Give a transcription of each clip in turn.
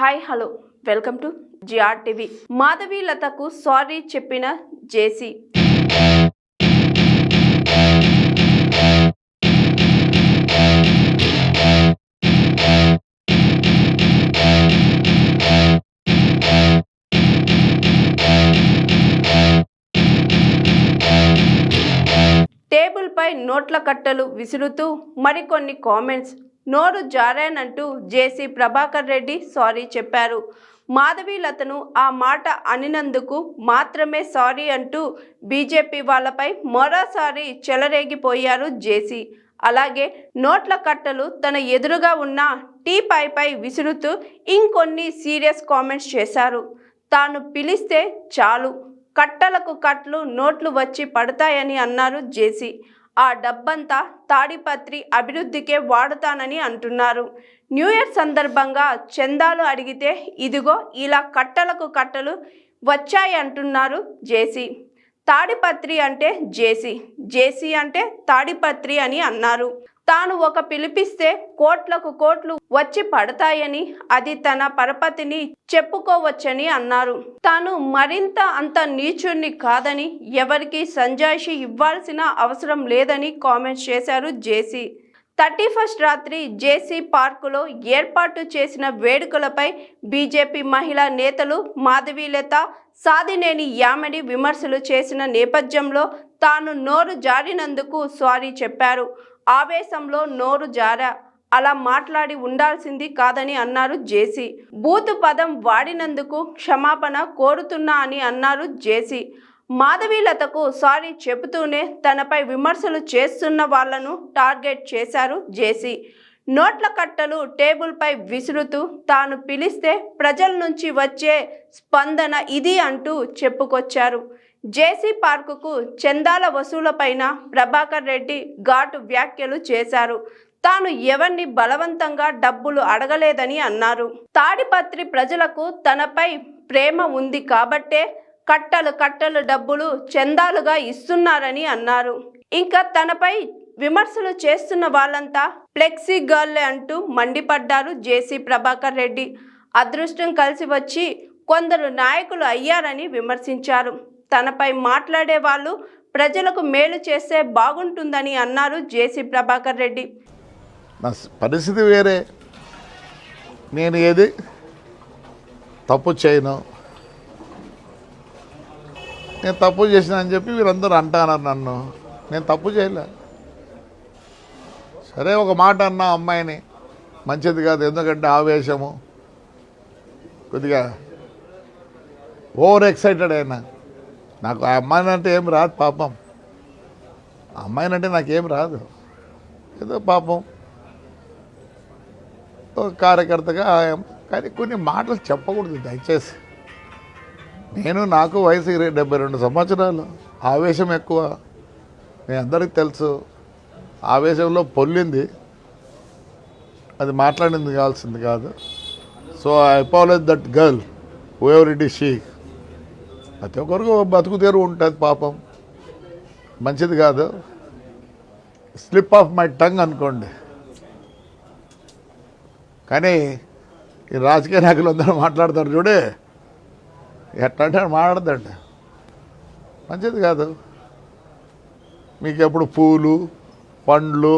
Hi hello welcome to GR TV. Madhavi లతకు sorry చెప్పిన JC. Table పై నోట్ల కట్టలు విసురుతూ మరికొన్ని కామెంట్స్. నోరు జారానంటూ జేసీ ప్రభాకర్ రెడ్డి సారీ చెప్పారు. మాధవి లతను ఆ మాట అనినందుకు మాత్రమే సారీ అంటూ బీజేపీ వాళ్ళపై మరోసారి చెలరేగిపోయారు జేసీ. అలాగే నోట్ల కట్టలు తన ఎదురుగా ఉన్న టీపై విసురుతూ ఇంకొన్ని సీరియస్ కామెంట్స్ చేశారు. తాను పిలిస్తే చాలు కట్టలకు కట్లు నోట్లు వచ్చి పడతాయని అన్నారు జేసీ. ఆ డబ్బంతా తాడిపత్రి అభివృద్ధికే వాడుతానని అంటున్నారు. న్యూ ఇయర్ సందర్భంగా చందాలు అడిగితే ఇదిగో ఇలా కట్టలకు కట్టలు వచ్చాయి అంటున్నారు జేసీ. తాడిపత్రి అంటే జేసీ, జేసీ అంటే తాడిపత్రి అని అన్నారు. తాను ఒక పిలిపిస్తే కోట్లకు కోట్లు వచ్చి పడతాయని, అది తన పరపతిని చెప్పుకోవచ్చని అన్నారు. తాను మరింత అంత నీచుణ్ణి కాదని, ఎవరికి సంజాయిషి ఇవ్వాల్సిన అవసరం లేదని కామెంట్స్ చేశారు జేసీ. 31st రాత్రి జేసీ పార్కులో ఏర్పాటు చేసిన వేడుకలపై బీజేపీ మహిళా నేతలు మాధవీలత, సాదినేని యామిని విమర్శలు చేసిన నేపథ్యంలో తాను నోరు జారినందుకు సారీ చెప్పారు. ఆవేశంలో నోరు జారా, అలా మాట్లాడి ఉండాల్సింది కాదని అన్నారు జేసీ. బూతు పదం వాడినందుకు క్షమాపణ కోరుతున్నా అని అన్నారు జేసీ. మాధవీలతకు సారీ చెబుతూనే తనపై విమర్శలు చేస్తున్న వాళ్లను టార్గెట్ చేశారు జేసీ. నోట్ల కట్టలు టేబుల్పై విసురుతూ తాను పిలిస్తే ప్రజల నుంచి వచ్చే స్పందన ఇది అంటూ చెప్పుకొచ్చారు. జేసీ పార్కుకు చందాల వసూలపైన ప్రభాకర్ రెడ్డి ఘాటు వ్యాఖ్యలు చేశారు. తాను ఎవరిని బలవంతంగా డబ్బులు అడగలేదని అన్నారు. తాడిపత్రి ప్రజలకు తనపై ప్రేమ ఉంది కాబట్టే కట్టలు కట్టలు డబ్బులు చందాలుగా ఇస్తున్నారని అన్నారు. ఇంకా తనపై విమర్శలు చేస్తున్న వాళ్ళంతా ఫ్లెక్సీ గర్లే అంటూ మండిపడ్డారు జేసీ ప్రభాకర్ రెడ్డి. అదృష్టం కలిసి వచ్చి కొందరు నాయకులు అయ్యారని విమర్శించారు. తనపై మాట్లాడే వాళ్ళు ప్రజలకు మేలు చేస్తే బాగుంటుందని అన్నారు జేసీ ప్రభాకర్ రెడ్డి. నా పరిస్థితి వేరే, నేను ఏది తప్పు చేయను, నేను తప్పు చేసిన అని చెప్పి వీళ్ళందరూ అంటున్నారు నన్ను. నేను తప్పు చేయలే. సరే ఒక మాట అన్నా అమ్మాయిని, మంచిది కాదు, ఎందుకంటే ఆవేశము, కొద్దిగా ఓవర్ ఎక్సైటెడ్ అయినా. నాకు ఆ అమ్మాయిని అంటే ఏం రాదు పాపం, ఆ అమ్మాయిని అంటే నాకేం రాదు. ఏదో పాపం ఒక కార్యకర్తగా, కానీ కొన్ని మాటలు చెప్పకూడదు దయచేసి. నాకు వయసు 72 సంవత్సరాలు, ఆవేశం ఎక్కువ, మీ అందరికీ తెలుసు. ఆవేశంలో పొల్లింది, అది మాట్లాడింది కావాల్సింది కాదు. So I apologise that girl whoever it is she. ప్రతి ఒక్కరికి బతుకు తెరువు ఉంటుంది పాపం, మంచిది కాదు. స్లిప్ ఆఫ్ మై టంగ్ అనుకోండి. కానీ ఈ రాజకీయ నాయకులు అందరూ మాట్లాడతారు చూడే, ఎట్లా మాట్లాడదండి, మంచిది కాదు. మీకు ఎప్పుడు పూలు పండ్లు,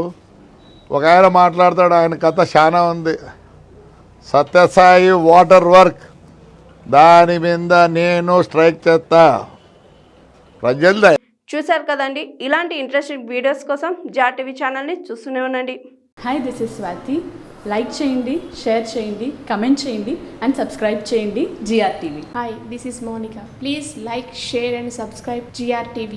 ఒక ఆయన మాట్లాడతాడు, ఆయన కథ చాలా ఉంది. సత్యసాయి వాటర్ వర్క్, దాని మీద నేను స్ట్రైక్ చేస్తా. ప్రజలు చూశారు కదండి. ఇలాంటి ఇంట్రెస్టింగ్ వీడియోస్ కోసం జిఆర్ టీవీ ఛానల్ని చూస్తూనే ఉండండి. Hi, this is Swathi. Like చేయండి, షేర్ చేయండి, కమెంట్ చేయండి అండ్ సబ్స్క్రైబ్ చేయండి GR TV. Hi, this is Monica. Please like, share and subscribe GR TV.